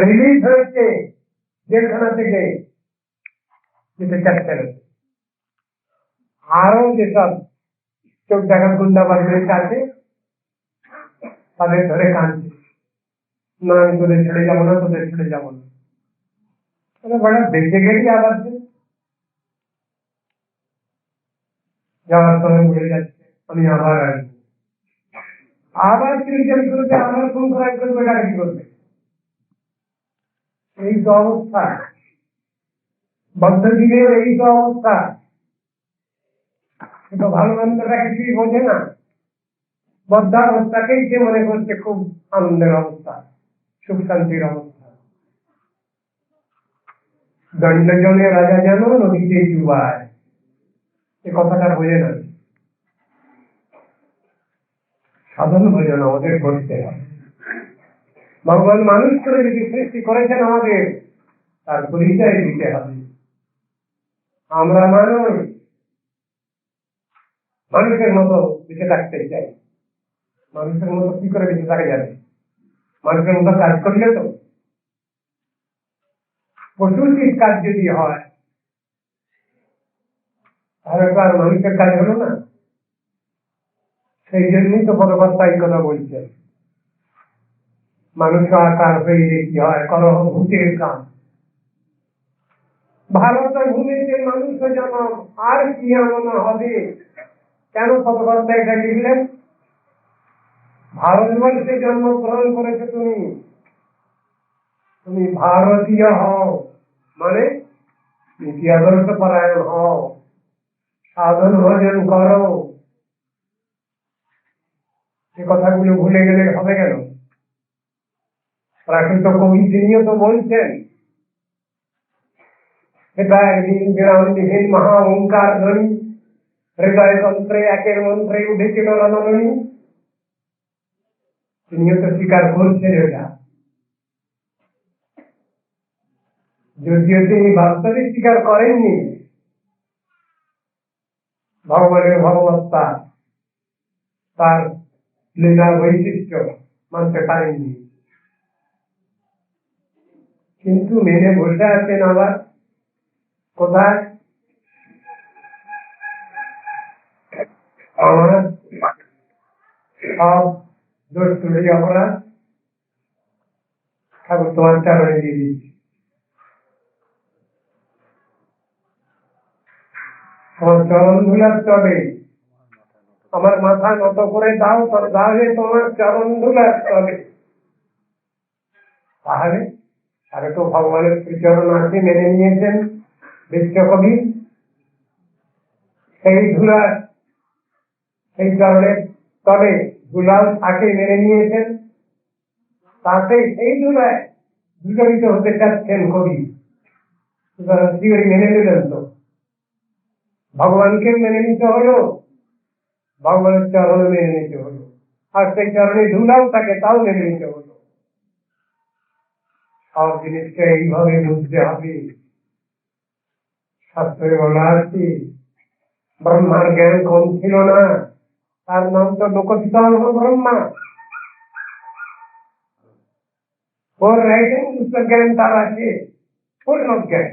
Release হয়েছে জেলখানা থেকে, যেটা ক্যাপ্টেন। আরো যেসব চোখ দেখা গুন্ডা বান্ধব আছে তাদের ধরে কাঁদছে, না আমি তোদের ছেড়ে যাবো না, তোদের ছেড়ে যাবো না। বড় দেখতে গেলেই আবার যাওয়ার সময় বলে যাচ্ছে আমি আবার আসবো, আবার ক্রিকেট করবে, আবার ফোন করাই করবে, ডাকি করবে। এই তো অবস্থা, বদ্ধজীবের এই তো অবস্থা। কিন্তু ভালো মন্দটা কিছুই বোঝে না, বদ্ধাবস্থাকেই সে মনে করছে খুব আনন্দের অবস্থা, সুখ শান্তির অবস্থা। দণ্ডজনে রাজা যেন নদীতে ডুবায়, এ কথাটা বোঝে না। সাধন ভোজন আমাদের করতে হবে। ভগবান মানুষ করে যদি সৃষ্টি করেছেন আমাদের, তার পরিচয় দিতে হবে। আমরা মানুষ, মানুষের মতো বেঁচে থাকতে চাই। মানুষের মতো কি করে বেঁচে থাকা যাবে? মানুষের মতো কাজ করলে তো, পশুর কাজ যদি হয় তাহলে তো আর মানুষের কাজ হলো না। সেই জন্যই তো পরবর্তী এই কথা বলছে, মানুষ আকার হয়ে কি হয়, করহ ভূতের কাম। ভারত ভূমিতে মানুষ জন্ম, আর কি এমন হবে? কেন পরবর্তী এটা লিখলেন? ভারতবর্ষে জন্মগ্রহণ করেছে তুমি, তুমি ভারতীয় হও, মানে নীতি আদর্শ পরায়ণ হও, সাধন ভজন করো। সে কথাগুলো ভুলে গেলে হবে কেন? প্রাকৃত কবি তিনিও তো বলছেন, এটা একদিন বিরামবিহীন মহা ওঙ্কার ধ্বনি, হৃদয় তন্ত্রে একের মন্ত্রে উঠেছিল রণধ্বনি। তিনিও তো স্বীকার করছেন এটা, যদিও তিনি বাস্তবে স্বীকার করেননি ভগবানের ভগবত্তা, তার লীলার বৈশিষ্ট্য মানতে পারেননি, কিন্তু মেনে বসে আছেন। আবার কোথায়? আমার সব দোষ তুলে অপরাধ ঠাকুর তোমার চরণে দিয়ে দিচ্ছি। আমার চরণ ধুলার চলে, আমার মাথা নত করে দাও, তাহলে তোমার চরণ ধুলার চলে। তাহলে আরে তো ভগবানের শ্রীচরণ আছে, মেনে নিয়েছেন বিশ্বকবি, সেই ধুলা, সেই চরণের তলে ধুলাও থাকে, মেনে নিয়েছেন। তাতে সেই ধুলায় বিচলিত হতে চাচ্ছেন কবি, সুতরাং থিওরি মেনে নিলেন তো। ভগবানকে মেনে নিতে হলো, ভগবানের চরণ মেনে নিতে হলো, আর সেই চরণে ধুলাও থাকে তাও মেনে নিতে হলো। সব জিনিসকে এইভাবে বুঝতে হবে। শাস্ত্রে বলা আছে, ব্রহ্মার জ্ঞান কম ছিল না, তার নাম তো লোকপিতামহ ব্রহ্মা। ওর রাইটিং জ্ঞান তার আছে, পূর্ণ জ্ঞান।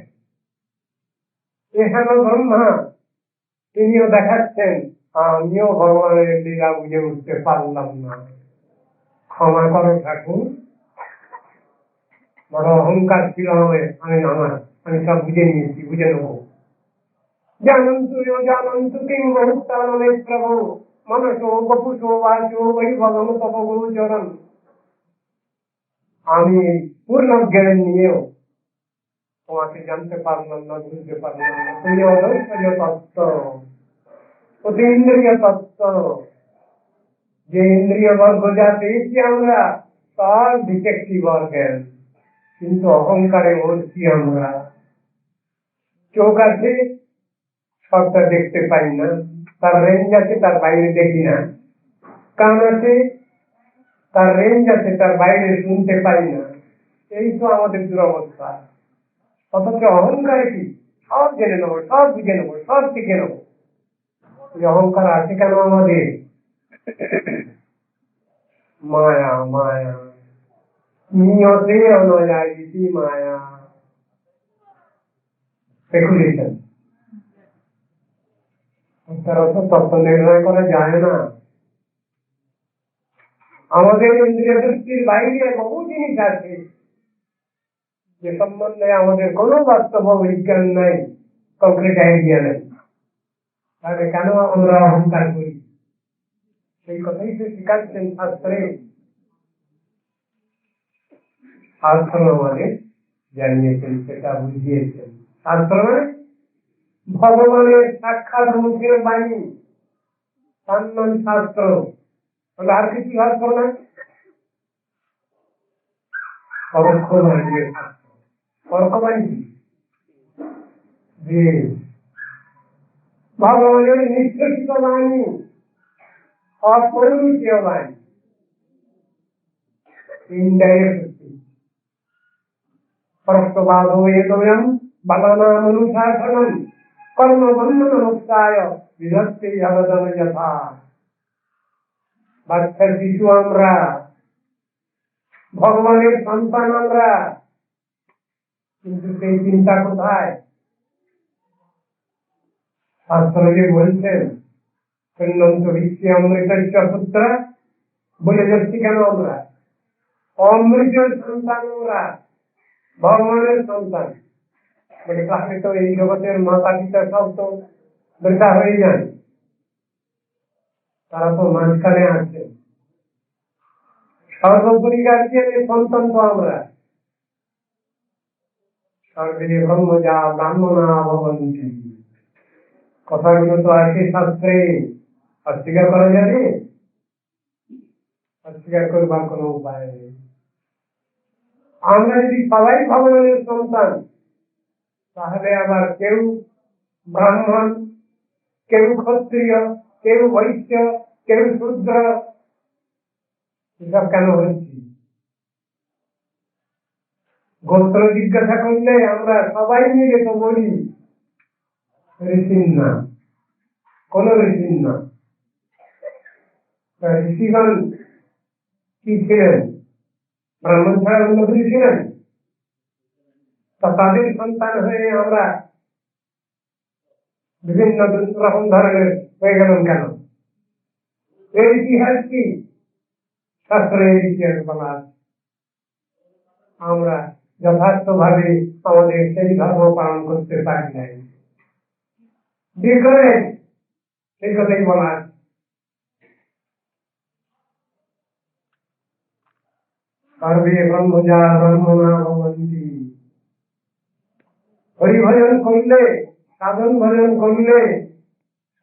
এখানে ব্রহ্মা তিনিও দেখাচ্ছেন, আমিও ভগবানের লীলা বুঝে উঠতে পারলাম না, ক্ষমা করো ঠাকুর, বড় অহংকার ছিল আমার, আমি সব বুঝে নিয়েছি, বুঝে নেবো। জানন্তু জানন্তু কিং বহুত্তানমে প্রভু মনসো বপুষো বাচো বৈভবম তপ গোচরণ। আমি পূর্ণ জ্ঞান নিয়েও তোমাকে জানতে পারলাম না, বুঝতে পারলাম না। তুমি অদৈশ্বর্য তত্ত্ব, অতীন্দ্রিয় তত্ত্ব, যে ইন্দ্রিয় বর্গ যা পেয়েছি আমরা সব ডিটেকটিভ অর্গান, কিন্তু অহংকারে মরছি আমরা। চোখ আছে, সবটা দেখতে পাই না, তার রেঞ্জ আছে, তার বাইরে দেখি না। কান আছে, তার রেঞ্জ আছে, তার বাইরে শুনতে পাই না। এই তো আমাদের দুরবস্থা। অথচ অহংকারে কি, সব জেনে নেবো, সব বুঝে নেবো, সব শিখে নেবো। এই অহংকার আছে কেন আমাদের? মায়া, মায়া। নিয়তে অনুযায়ী মায়া স্পেকুলেশন, তার অর্থ তত্ত্ব নির্ণয় করা যায় না। আমাদের ইন্দ্রিয় দৃষ্টির বাইরে বহু জিনিস আছে যে সম্বন্ধে আমাদের কোনো বাস্তব বিজ্ঞান নাই, কংক্রিট আইডিয়া নেই। তাহলে কেন আমরা অহংকার করি? সেই কথাই তো শিখাচ্ছেন শাস্ত্রে। শাস্ত্র আমাদের জানিয়েছেন, সেটা বুঝিয়েছেন। শাস্ত্র মানে ভগবানের সাক্ষাৎ মুখের বাণী, তার নাম শাস্ত্র। আর কিছু শাস্ত্র না, পরোক্ষ বাণী। পরোক্ষ বাণী যে ভগবানের নিঃশেষিত বাণী, অপরিণীয় বাণী, ইনডাইরেক্ট পরোক্ষবাদো এতোয়ম বলনামনুশাসনম কর্মবন্ধনমুক্তায় বিধত্তে অবদান যথা। বাচ্চা শিশু আমরা, ভগবানের সন্তান আমরা, কিন্তু সেই চিন্তা কোথায়? শাস্ত্র যে বলছেন সন্ন্যন্ত বিশ্বে অমৃত পুত্র বলে যাচ্ছি কেন আমরা? অমৃতের সন্তান আমরা, ভগবানের সন্তান। মানে তাহলে তো এই জগতের মাতা পিতা সব তো বৃথা হয়ে যায়, তারা তো মাঝখানে আছে। সর্বোপরি গার্জিয়ানের সন্তান তো আমরা। সর্বে ব্রহ্ম যা ব্রাহ্মণা ভবন্তি, কথাগুলো তো আছে শাস্ত্রে। অস্বীকার করা যাবে? অস্বীকার করবার কোনো উপায় নেই। আমরা যদি সবাই ভগবানের সন্তান, তাহলে আবার কেউ ব্রাহ্মণ, কেউ ক্ষত্রিয়, কেউ বৈশ্য, কেউ শূদ্র, এসব কেন হচ্ছে? গোত্র জিজ্ঞাসা করলে আমরা সবাই মিলে তো বলি ঋষির না, কোন ঋষির না। ঋষিগণ কি ছিলেন? ব্রাহ্মণ ছাড়া অন্য কিছু ছিলেন? তা তাদের সন্তান হয়ে আমরা বিভিন্ন রকম ধরনের হয়ে গেলাম কেন? এর ইতিহাস কি? শাস্ত্রের ইতিহাস বলা আছে। আমরা যথার্থ ভাবে আমাদের সেই ধর্ম পালন করতে পারি নাই, সেই কথাই বলা আছে। সর্বে ব্রহ্মজা ব্রহ্মণা ভবন্তি। হরিভজন করলে, সাধন ভজন করলে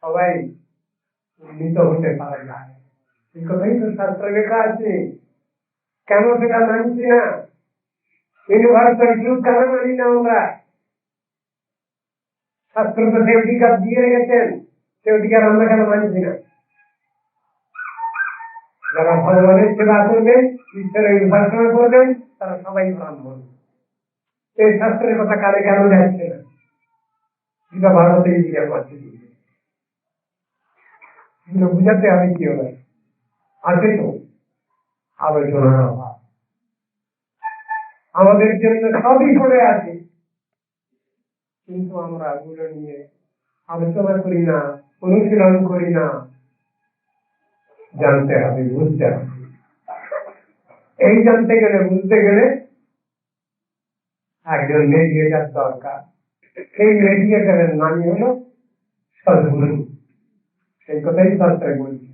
সবাই উন্নীত হতে পারা যায়, এই কথাই তো শাস্ত্রে লেখা আছে। কেন সেটা মানছি না? ইউনিভার্সাল ট্রুথ কেন মানি না আমরা? শাস্ত্র তো সে অধিকার দিয়ে রেখেছেন, সে অধিকার আমরা কেন মানছি না? যারা ভগবানের সেবা করবেন, ঈশ্বরের উপাসনা করবেন, তারা সবাই ব্রাহ্মণ। এই শাস্ত্রের কথা কানে কেন যাচ্ছে না? এটা ভারতের ইতিহাস আছে, বুঝাতে হবে কি হবে? আছে তো আলোচনার অভাব। আমাদের জন্য সবই করে আছে, কিন্তু আমরা ওগুলো নিয়ে আলোচনা করি না, অনুশীলন করি না। জানতে হবে, বুঝতে হবে। এই জানতে গেলে, বুঝতে গেলে একজন মেডিয়েটার দরকার। সেই মেডিয়েটারের নামই হলো সদ্গুরু। সেই কথাই শাস্ত্রে বলছি।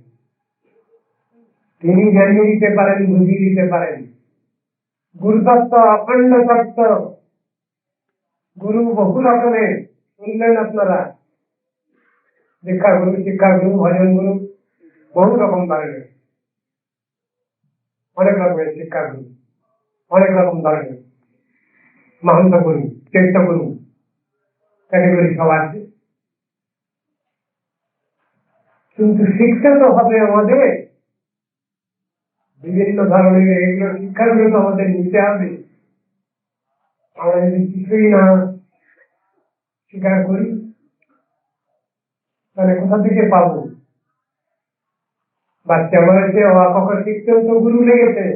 তিনি জানিয়ে দিতে পারেন, বুঝিয়ে দিতে পারেন। গুরু তত্ত্ব অখণ্ড তত্ত্ব। গুরু বহু রকমের, শুনলেন আপনারা, দীক্ষা গুরু, শিক্ষা গুরু, ভজন গুরু, বহু রকম ধরনের, অনেক রকমের শিক্ষা গুরু, অনেক রকম ধরনের মহন্ত গুরু, চৈত্য গুরু, ক্যাটেগরি সব আছে। কিন্তু শিক্ষা তো হবে আমাদের বিভিন্ন ধরনের, এগুলো শিক্ষাগুলো তো আমাদের নিতে হবে। আমরা যদি কিছুই না স্বীকার করি, তাহলে কোথা থেকে পাবো? বাচ্চা বয়সে অ আ ক খ শিখতেও তো গুরু লেগেছে।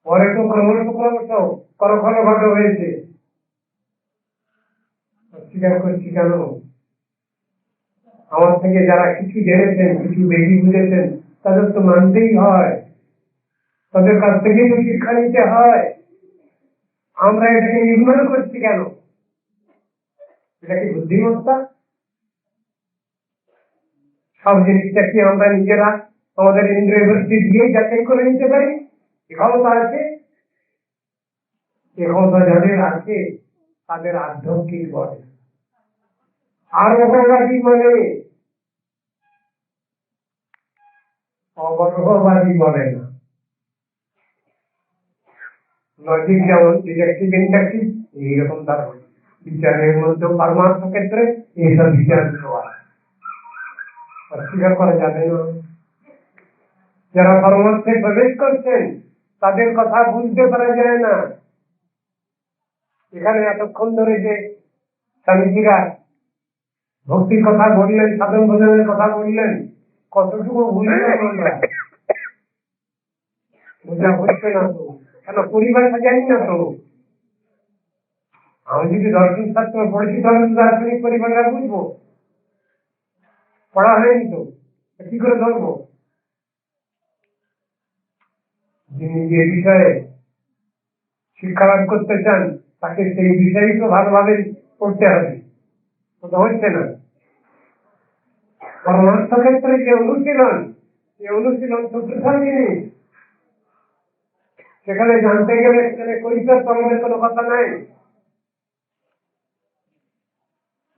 অ পরে তো ক্রমশ করখলঘট হয়েছে। অস্বীকার করছি কেন? আমার থেকে যারা কিছু জেনেছেন, কিছু বেশি বুঝেছেন, তাদের তো মানতেই হয়, তাদের কাছ থেকেই তো শিক্ষা নিতে হয়। আমরা এটাকে ইগনোর করছি কেন? এটা কি বুদ্ধিমত্তা? সব জিনিসটা কি আমরা নিজেরা আমাদের ইন্দ্রিয় বৃত্তি দিয়ে যাচাই করে নিতে পারি? এ ক্ষমতা আছে? এ ক্ষমতা যাদের আছে তাদের আধ্যাত্মিক বলে। আর অবর্গবাদী মানে অবর্গবাদী বলে না। লজিক যেমন ডিডাকটিভ ইন্ডাকটিভ, এইরকম তার বিচারের মধ্যে পরমার্থ ক্ষেত্রে এইসব বিচারগুলো আছে, অস্বীকার করা যাবে না। যারা পরমার্থে প্রবেশ করছেন তাদের কথা বুঝতে পারা যায় না। এখানে এতক্ষণ ধরে যে স্বামীজিরা ভক্তির কথা বললেন, সাধন ভজনের কথা বললেন, কতটুকু বুঝলাম আমরা? বোঝা হচ্ছে না তো। কেন? পরিভাষা জানি না তো। আমি যদি দর্শন শাস্ত্র পড়েছি তাহলে দার্শনিক পরিভাষা বুঝবো, পড়া হয়নি তো, কি করে ধরবো? যিনি যে বিষয়ে শিক্ষা লাভ করতে চান তাকে সেই বিষয়ই তো ভালোভাবে পড়তে হবে, তো হচ্ছে না। পরমার্থ ক্ষেত্রে যে অনুশীলন, এই অনুশীলন তো পৃথক জিনিস। সেখানে জানতে গেলে সেখানে কৈফিয়ত প্রমাণের কোনো কথা নাই।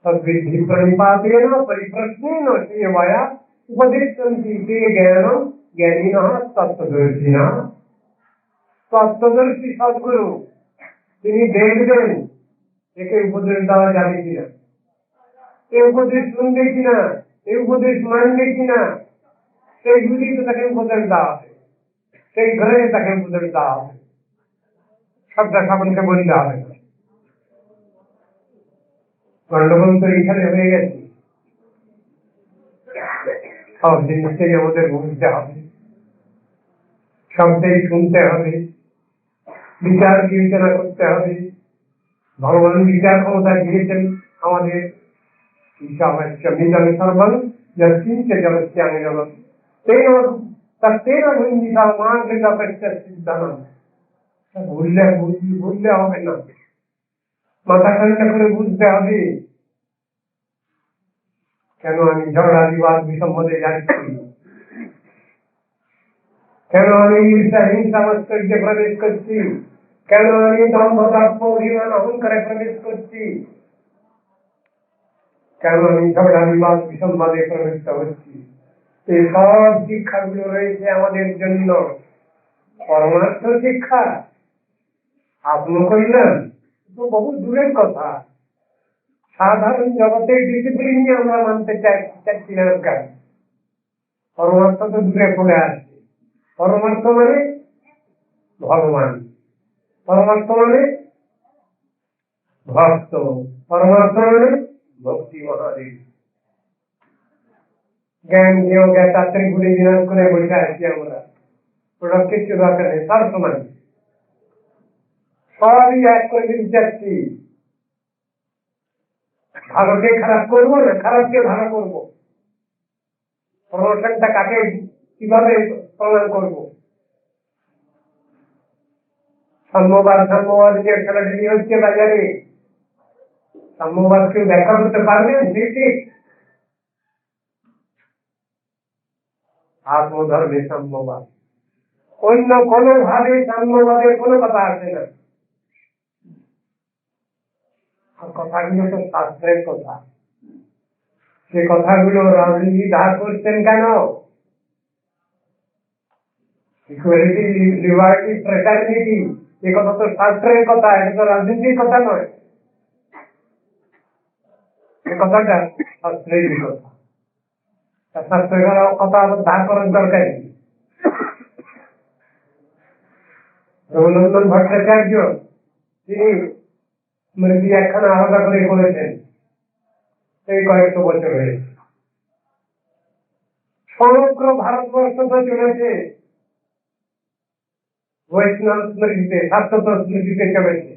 তদ্বিদ্ধি প্রণিপাতেন পরিপ্রশ্নেন সেবয়া উপদিশ্যন্তি তে জ্ঞানম জ্ঞানিনঃ তত্ত্বদর্শিনঃ। তত্ত্বদর্শী সদ্গুরু তিনি দেখবেন একে উপদেশ দেওয়া যাবে কিনা, এই উপদেশ শুনবে কিনা, এই উপদেশ মানবে কিনা, সেই বুঝি তো তাকে উপদেশ দেওয়া হবে, সেই ঘরে তাকে উপদেশ দেওয়া হবে, সবটা সামনকে বলতে হবে না। গন্ডগোল তো এখানে হয়ে গেছে। সব জিনিসটাই আমাদের বুঝতে হবে, সবটাই শুনতে হবে, বিচার বিবেচনা করতে হবে। ভগবান বিচার ক্ষমতা দিয়েছেন আমাদের। মিজান সর্বং যৎকিঞ্চ জগৎযাং জগৎ তেন তত্তেন ভুঞ্জিতা মার্গদপস্য সিদ্ধানম। ভুললে হবে না, মাথা ঠান্ডা করে বুঝতে হবে। কেন আমি ঝগড়া বিবাদ বিসম্মদে যাচ্ছি? কেন আমি ঈর্ষা হিংসা মৎসর্যে প্রবেশ করছি? কেন আমি দম্ভ দর্প অভিমান অহংকারে প্রবেশ করছি? কেন আমি ঝগড়া বিবাদ বিসম্বাদে প্রবৃত্ত হচ্ছি? এই সব শিক্ষাগুলো রয়েছে আমাদের জন্য পরমার্থ শিক্ষা। আত্মকল্যাণ তো বহু দূরের কথা। সাধারণ জগতের ডিসিপ্লিন নিয়ে আমরা মানতে চাচ্ছি না। পরমার্থ তো দূরে পড়ে আসছে। পরমার্থ মানে ভগবান, পরমার্থ মানে ভক্ত, পরমার্থ মানে ভক্তি মহাদেব। জ্ঞান জ্ঞেয় জ্ঞাতা ত্রিগুণে বিনাশ করে বসে আছি আমরা, ওটা কিচ্ছু দরকার নেই। সব সমান, সবই এক করে দিতে চাচ্ছি। ভালোকে খারাপ করবো না, খারাপকে ভালো করবো। প্রমোশনটা কাকে কিভাবে প্রমাণ করবো? সাম্যবাদ যে খেলাটি হচ্ছে বাজারে, সাম্যবাদ কেউ ব্যাখ্যা করতে পারবেন? ঠিক আত্মধর্মে সাম্যবাদ, অন্য কোনো ভাবে সাম্যবাদের কোনো কথা আসে না। আর কথাগুলো তো শাস্ত্রের কথা, সে কথাগুলো রাজনীতি ধার করছেন কেন? ইকুয়ালিটি, লিবার্টি, ফ্রেটার্নিটি, এ কথা তো শাস্ত্রের কথা, এটা তো রাজনীতির কথা নয়। এ কথাটা শাস্ত্রের কথা, শাস্ত্রের কথা আবার ধার করার দরকার নেই। রঘুনন্দন ভট্টাচার্য তিনি স্মৃতি একখানা আলাদা করে করেছেন, এই কয়েকশো বছর হয়েছে। সমগ্র ভারতবর্ষ তো চলেছে বৈষ্ণব স্মৃতিতে, শাশ্বত স্মৃতিতে চলেছে,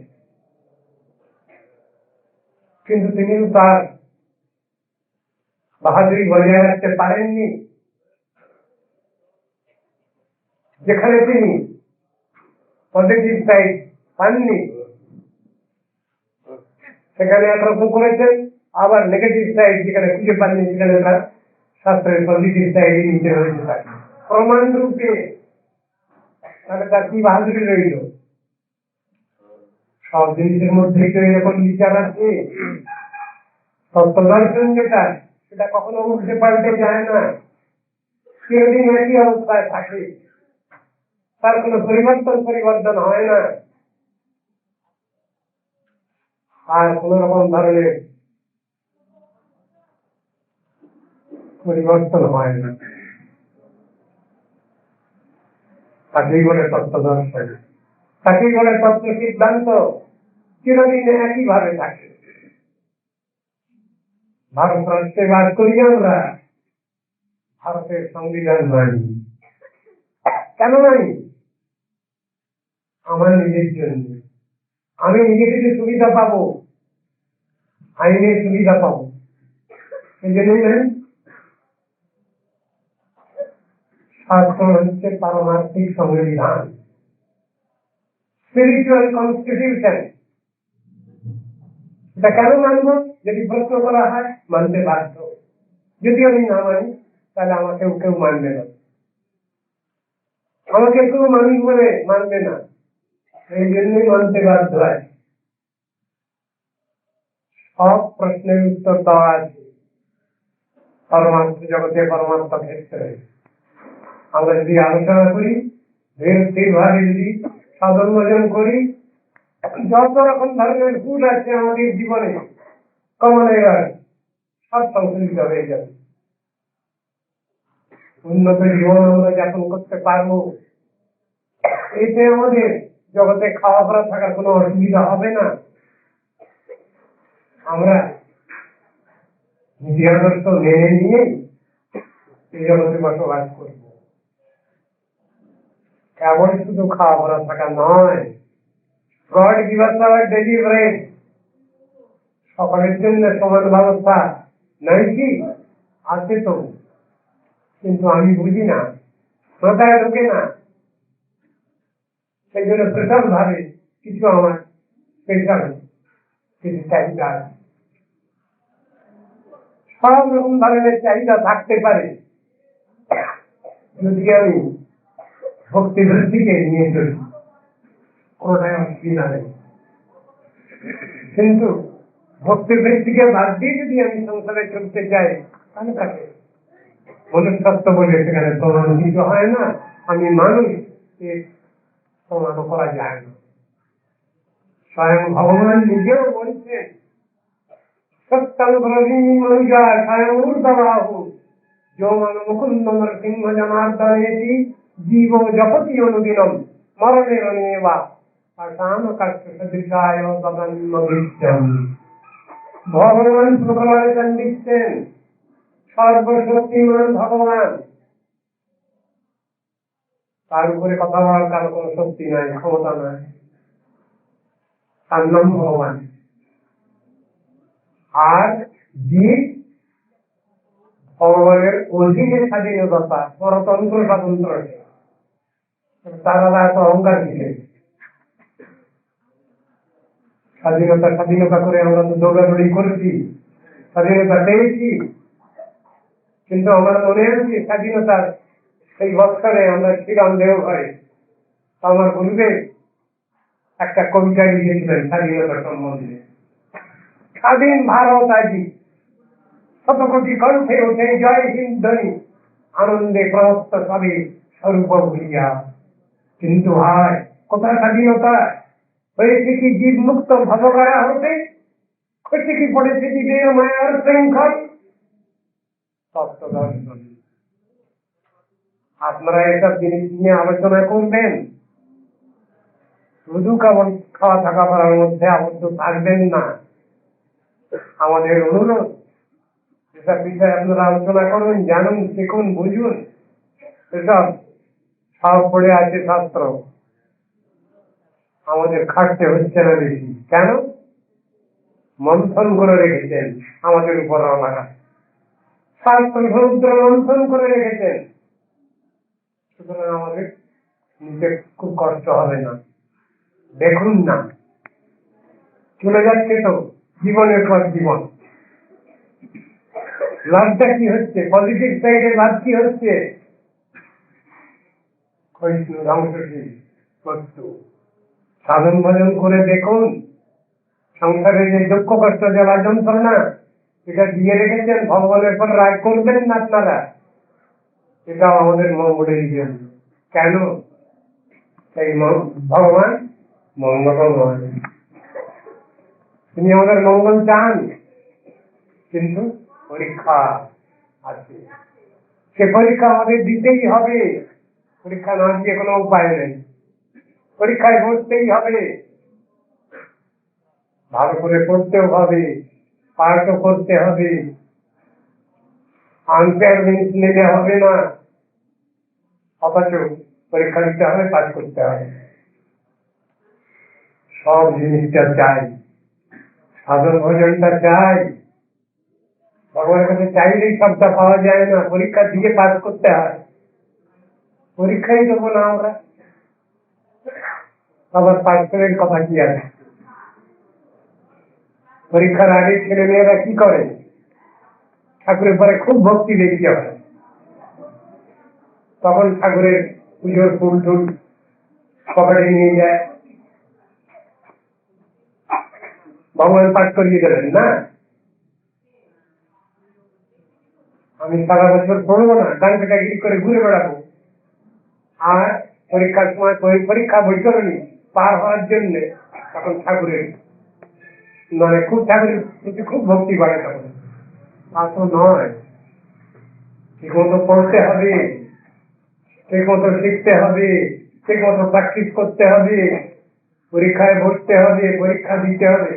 কিন্তু তিনি তার বাহাদুরি বজায় রাখতে পারেননি। যেখানে তিনি পজিটিভ সাইড পাননি সেখানে একরকম করেছেন, আবার নেগেটিভ সাইড যেখানে খুঁজে পাননি সেখানে তার শাস্ত্রের পজিটিভ সাইডে নিতে হয়েছে থাকে প্রমাণ রূপে। তাহলে তার কি বাহাদুরি রইল? সব জিনিসের মধ্যে তো এরকম বিচার আছে। তত্ত্ব দর্শন যেটা, সেটা কখনো উল্টে পাল্টে যায় না, চিরদিন একই অবস্থায় থাকে, তার কোনো পরিবর্তন হয় না, আর কোন রকম ধরনের পরিবর্তন হয় না। তাকেই বলে তত্ত্ব দর্শন, তাকেই বলে তত্ত্ব সিদ্ধান্ত, চিরদিন একইভাবে থাকে। ভারতবর্ষে বাস করি আমরা, ভারতের সংবিধান মানি। কেন মানি? আমার নিজের জন্য, আমি নিজে থেকে সুবিধা পাবো, আইনের সুবিধা পাবো, এই জন্যই মানি। শাস্ত্র হচ্ছে পারমার্থিক সংবিধান, স্পিরিচুয়াল কনস্টিটিউশন। এটা কেন মানবো? যদি প্রশ্ন করা হয়, মানতে বাধ্য। যদি আমি না মানি তাহলে আমাকে কেউ মানবে না, আমাকে কেউ মানি বলে মানবে না, এই জন্যই মানতে বাধ্য হয়। সব প্রশ্নের উত্তর দেওয়া আছে পরমার্থ জগতে, পরমার্থ ক্ষেত্রে। আমরা যদি আলোচনা করি, স্থির ভাবে যদি সাধন করি, যত রকম ধরনের ভুল আছে আমাদের জীবনে কমনের সব সংশোধিত হয়ে যাবে। উন্নত জীবন আমরা যাপন করতে পারবো, এতে আমাদের জগতে খাওয়া পড়া থাকার কোনো অসুবিধা হবে না। আমরা নীতি আদর্শ মেনে নিয়ে এই জগতে বসবাস করব। কেবল শুধু খাওয়া পড়া থাকা নয়, god give us our daily bread, সকলের জন্য সমান ব্যবস্থা নাই কি? আছে তো, কিন্তু আমি বুঝি না, মাথায় ঢোকে না। সেই জন্য স্পেশাল ভাবে কিছু আমার স্পেশাল কিছু চাহিদা, সব রকম ধরনের চাহিদা থাকতে পারে যদি আমি ভক্তি বৃত্তিকে নিয়ে চলি, কোনটাই অসুবিধা নেই। কিন্তু ভক্তি বৃত্তিকে বাদ দিয়ে যদি আমি সংসারে চলতে চাই, তাহলে তাকে মনুষ্যত্ব বলে সেখানে প্রমাণ কিছু হয় না। আমি মানুষ, প্রমাণ করা যায় না। স্বয়ং ভগবান নিজেও বলছেন, সত্যং ব্রবীমি মনুজা স্বয়ং ঊর্ধ্ববাহু যো মন মুকুন্দ নরসিংহ জনার্দনেতি জীব জপতি অনুদিনম মরণের অনিবা আসাম কষ্ট সদৃশায় গগনমভিষ্যম। ভগবান প্রকলারেশন দিচ্ছেন, সর্বশক্তিমান ভগবান, তার উপরে কথা বলার কারো কোনো শক্তি নাই, ক্ষমতা নাই, তার নাম ভগবান। আর জীব ভগবানের অধীনে স্বাধীনতা, পরতন্ত্র স্বাতন্ত্র, তারা এত অহংকার ছিলেন। স্বাধীনতা করে আমরা তো দৌড়াদৌড়ি করেছি, স্বাধীনতা পেয়েছি, কিন্তু আমার মনে আছে স্বাধীনতার সেই বৎসরে আমরা শ্রীরাম দেওঘরে আমার গুরুদেব একটা কবিতা লিখেছিলেন স্বাধীনতা সম্বন্ধে। স্বাধীন ভারত আজি শত কোটি কণ্ঠে ওঠে জয় হিন্দ ধ্বনি, আনন্দে প্রমত্ত সবে স্বরূপ ভুলিয়া। কিন্তু হায়, কোথায় স্বাধীনতা? হয়েছে কি জীব মুক্ত ভবঘরা হতে? হচ্ছে কি পড়েছে জীবের মায়ার শৃঙ্খল? তত্ত্ব দর্শন। আপনারা এসব জিনিস নিয়ে আলোচনা করবেন, শুধু কেমন খাওয়া থাকা করার মধ্যে আবদ্ধ থাকবেন না। আমাদের অনুরোধ, এসব বিষয়ে আপনারা আলোচনা করুন, জানুন, শিখুন, বুঝুন। এসব সব পড়ে আছে শাস্ত্র, আমাদের খাটতে হচ্ছে না বেশি। কেন? মন্থন করে রেখেছেন আমাদের উপর ওনারা, শাস্ত্র সমুদ্র মন্থন করে রেখেছেন। সুতরাং আমাদের নিতে খুব কষ্ট হবে না। দেখুন না, চলে যাচ্ছে তো জীবনের পর জীবন। লাভটা কি হচ্ছে? পজিটিভ সাইডে লাভ কি হচ্ছে? ক্ষয়িষ্ণু ধ্বংসশীল বস্তু। সাধন ভজন করে দেখুন, সংসারে যে দুঃখ কষ্ট জ্বালা যন্ত্রণা এটা দিয়ে রেখেছেন, ভগবানের পর রাগ করবেন না আপনারা। এটাও আমাদের মঙ্গলের জন্য। কেন? এই ভগবান মঙ্গলময়, তিনি আমাদের মঙ্গল চান, কিন্তু পরীক্ষা আছে। সে পরীক্ষা আমাদের দিতেই হবে। পরীক্ষা না দিয়ে কোনো উপায় নেই। পরীক্ষায় বসতেই হবে, ভালো করে পড়তেও হবে, পাঠও করতে হবে, আনফেয়ার জিনিস নিলে হবে না। অথচ পরীক্ষা দিতে হবে, পাস করতে হবে। সব জিনিসটা চাই, সাধন ভজনটা চাই। ভগবানের কাছে চাইলেই সবটা পাওয়া যায় না, পরীক্ষা দিয়ে পাস করতে হয়। পরীক্ষাই দেবো না আমরা, আবার পাস করার কথা কি আছে? পরীক্ষার আগে ছেলে মেয়েরা কি করে? ঠাকুরের পরে খুব ভক্তি দেখিয়ে হয়, তখন ঠাকুরের পুজোর ফুল টুল পকেটে নিয়ে যায়, ভগবান পাঠ করিয়ে দেবেন না। আমি সারা বছর পড়বো না, ডানকাটাগিরি করে ঘুরে বেড়াবো, আর পরীক্ষার সময় পরীক্ষা বৈতরণী পার হওয়ার জন্য তখন ঠাকুরের মানে খুব ঠাকুরের প্রতি খুব ভক্তি বাড়ে। তখন তা তো নয়। ঠিক মতো পড়তে হবে, ঠিক মতো শিখতে হবে, ঠিক মতো প্র্যাকটিস করতে হবে, পরীক্ষায় বসতে হবে, পরীক্ষা দিতে হবে।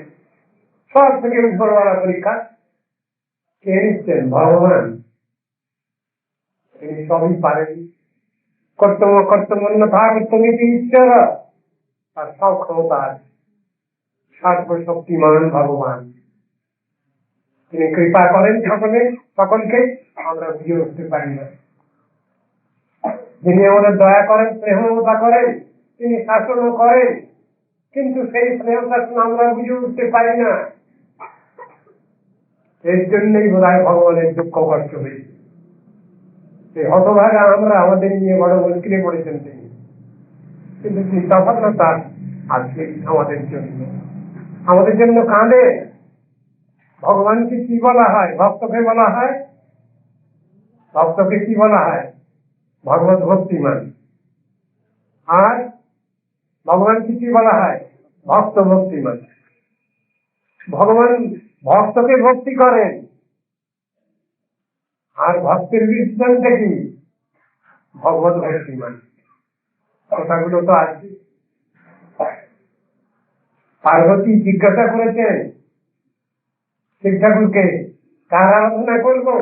সব থেকে উপরওয়ালা পরীক্ষা কে নিচ্ছেন? ভগবান। তিনি সবই পারেন। কর্তব্য কর্তব্য ভাগ তুমি ঈশ্বর, আর সব ক্ষমতা আছে সর্বশক্তিমান ভগবান। তিনি কৃপা করেন সকলকে, আমরা বুঝে উঠতে পারি না। যিনি আমাদের দয়া করেন, স্নেহমতা করেন, তিনি শাসনও করেন, কিন্তু সেই স্নেহ শাসন আমরা বুঝে উঠতে পারি না। এর জন্যই বোধ হয় ভগবানের দুঃখ কষ্ট হয়েছে। এই হতভাগা আমরা আমাদের নিয়ে বড় মুশকিলে পড়েছেন তিনি, কিন্তু তিনি সফলতা আছে আমাদের জন্য কাঁদে। ভগবানকে কি বলা হয়? ভক্তকে বলা হয়, ভক্তকে কি বলা হয়? ভগবত ভক্তিমান। আর ভগবানকে কি বলা হয়? ভক্ত ভক্তিমান। ভগবান ভক্তকে ভক্তি করেন, আর ভক্তের দৃষ্টান্ত কি? ভগবত ভক্তিমান। কথাগুলো তো আছে। পার্বতী জিজ্ঞাসা করেছেন শিব ঠাকুরকে, কার আরাধনা করবো?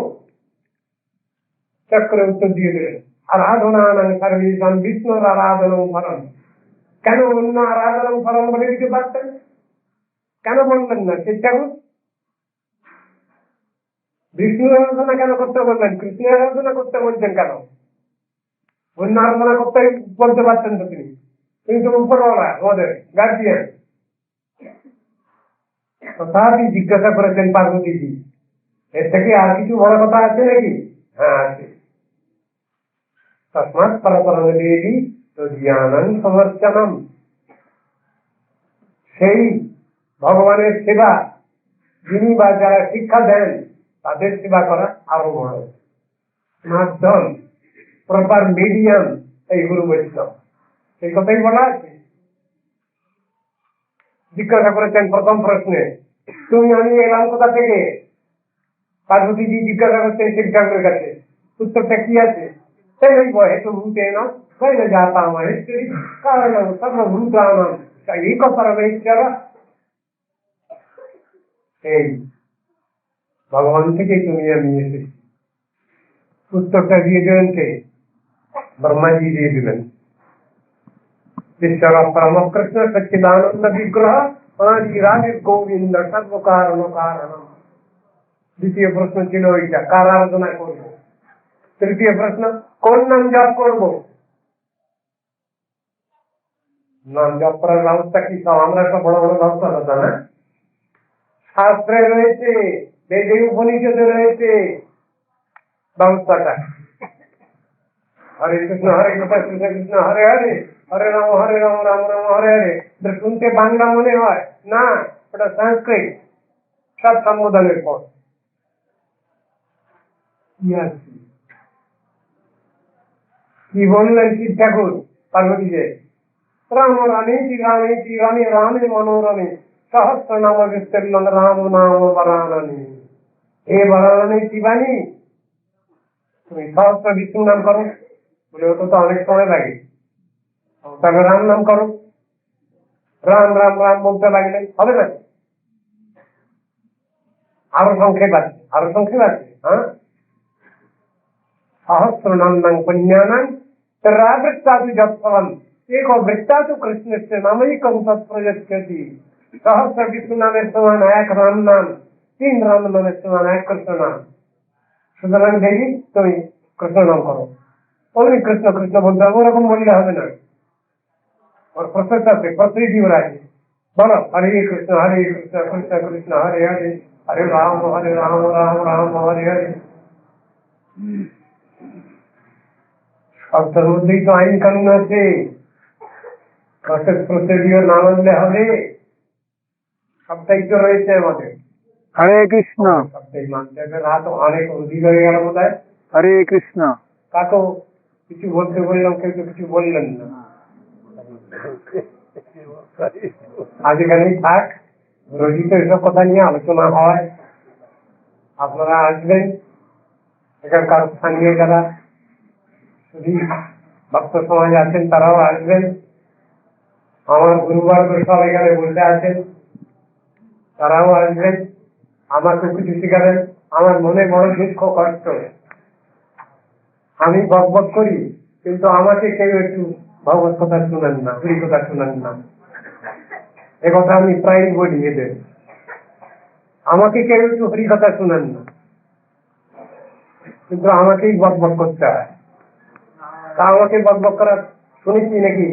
চক্রে উত্তর দিয়ে দিলেন, আরাধনা সর্বেশাং বিষ্ণুর আরাধনা ফলম। কেন অন্য আরাধনা ফলম বলে দিতে পারতেন? কেন বললেন না? শিব ঠাকুর বিষ্ণুর আরাধনা কেন করতে বললেন? কৃষ্ণের আরাধনা করতে বলছেন কেন? অন্য আরাধনা করতে বলতে পারতেন তো তিনি। তিনি তো উপরওয়ালা, আমাদের গার্জিয়ান। তথাপি জিজ্ঞাসা করেছেন পার্বতীজি, এর থেকে আর কিছু বড় কথা আছে নাকি? হ্যাঁ আছে। তস্মাৎ পরপরমেদি জ্ঞানং সমর্চনম। সেই ভগবানের সেবা, যিনি বা যারা শিক্ষা দেন তাদের সেবা করা আরো বড় মাধ্যম, প্রপার মিডিয়াম এই গুরু বৈষ্ণব। এই কথাই বলা আছে। জিজ্ঞাসা করেছেন প্রথম প্রশ্নে, তুমি আমি এলাম কোথা থেকে? পার্বতীজি জিজ্ঞাসা করছেন শিব ঠাকুরের কাছে। উত্তরটা কি আছে? সেই হেতু ভূতে না হয়ে যাতা মহেশ্বরী কারণ সর্বভূতানাম এক পরমেশ্বর। এই ভগবান থেকে তুমি আমি এসেছি। উত্তরটা দিয়ে দেবেন কে? ব্রহ্মাজি দিয়ে দিলেন। বিশ্বরূপ পরম কৃষ্ণ সচ্চিদানন্দ বিগ্রহ অনাদিরাদির গোবিন্দ সর্বকারণ কারণম। দ্বিতীয় প্রশ্ন ছিল ওইটা, কার আরাধনা করবো। তৃতীয় প্রশ্ন, কোন নাম জপ করব। নাম জপ করার ব্যবস্থা কি সব আমরা একটা বড় বড় ব্যবস্থা হতো না। শাস্ত্রে রয়েছে, বেদে উপনিষদে রয়েছে ব্যবস্থাটা। হরে কৃষ্ণ কৃষ্ণ কৃষ্ণ হরে হরে, হরে রাম রাম রাম হরে হরে। শুনতে বাংলা মনে হয় না, ওটা সংস্কৃত, সব সম্বোধনের পর। কি বললেন শিব ঠাকুর পার্বতীকে, রাম রানী রানী রানী রানী মনোরমে সহস্র নাম বিস্তীর্ণ রাম নাম বারাণী। হে বারাণী শিবানী, তুমি সহস্র বিষ্ণু নাম করো। বলে ওটা তো অনেক সময় লাগে, তবে রাম নাম করো। রাম রাম রাম বলতে লাগলেন, হবে না? আরো সংক্ষেপ আছে, আরো সংক্ষেপ আছে। হ্যাঁ, সহস্র নাম পুণ্যানাং ত্রাবৃত্তাদि যৎফলম एको वृत्तातु कृष्णस्य नामैकं तत्प्रयच्छति। सहस्र विष्णु नामेर समान एक राम नाम, 3 राम नामेर समान एक कृष्ण नाम। সুতরাং দেখি তুমি কৃষ্ণ নাম করো। ওই কৃষ্ণ কৃষ্ণ বলতে হবে, ওরকম বললে হবে না। ওর প্রসেস আছে, প্রসিডিউর আছে। বলো হরে কৃষ্ণ কৃষ্ণ কৃষ্ণ হরে হরে, হরে রাম রাম রাম হরে হরে। সবটার মধ্যেই তো আইন কানুন আছে, প্রসিডিউর না মানলে হবে? সবটাই তো রয়েছে আমাদের। হরে কৃষ্ণ। সবটাই মানতে হবে। রাত অনেক অধিক হয়ে গেল বোধ হয়। হরে কৃষ্ণ। কাকো কিছু বলতে বললাম, কেউ তো কিছু বললেন না। আজ এখানেই থাক, রোজই তো এসব কথা নিয়ে আলোচনা হয়। আপনারা আসবেন, এখানকার স্থানীয় যারা যদি ভক্ত সমাজ আছেন তারাও আসবেন। আমার গুরুবার সব এখানে বসে আছেন, তারাও আসবেন, আমাকে কিছু শিখাবেন। আমার মনে বড় দুঃখ কষ্ট, আমি বকবক করি কিন্তু আমাকে কেউ একটু ভগবত কথা শুনেন না, হরি কথা শুনেন না। একথা আমি প্রায় বলি এদের, আমাকে কেউ একটু হরি কথা শুনেন না, কিন্তু আমাকেই বকবক করতে হয়। তা আমাকে বকবক করা শুনেছি নাকি?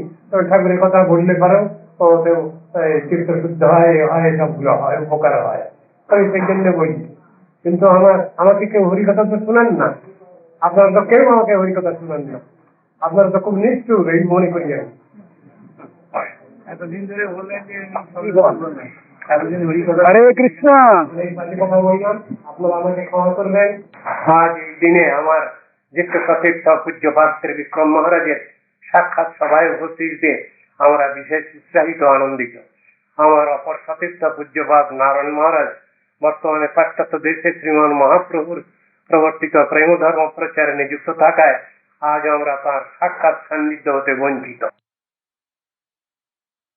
ঠাকুরের কথা বললে পারো, চিত্ত শুদ্ধ হয়, সবগুলো হয়, উপকার হয়, আমি সেই জন্য বলি। কিন্তু আমাকে কেউ হরি কথা তো শুনেন না। আপনারা তো কেউ আমাকে হরি কথা শুনেন না। আপনারা তো খুব নিষ্ঠুর, এই মনে করি আমি। এতদিন ধরে বললেন যে এতদিন হরি কথা, হরে কৃষ্ণ। এই কথা বললাম, আপনারা আমাকে ক্ষমা করবেন। আজ এই দিনে আমার জ্যেষ্ঠ সতীর্থ পূজ্যপাদ শ্রী বিক্রম মহারাজের সাক্ষাৎ সভায় উপস্থিতিতে আমরা বিশেষ উৎসাহিত আনন্দিত। আমার অপর সতীর্থ পূজ্যপাদ নারায়ণ মহারাজ বর্তমানে পাশ্চাত্য দেশে শ্রীমান মহাপ্রভুর প্রবর্তিত প্রেম ধর্ম প্রচারে নিযুক্ত থাকায় আজ আমরা তার সাক্ষাৎ সান্নিধ্য হতে বঞ্চিত।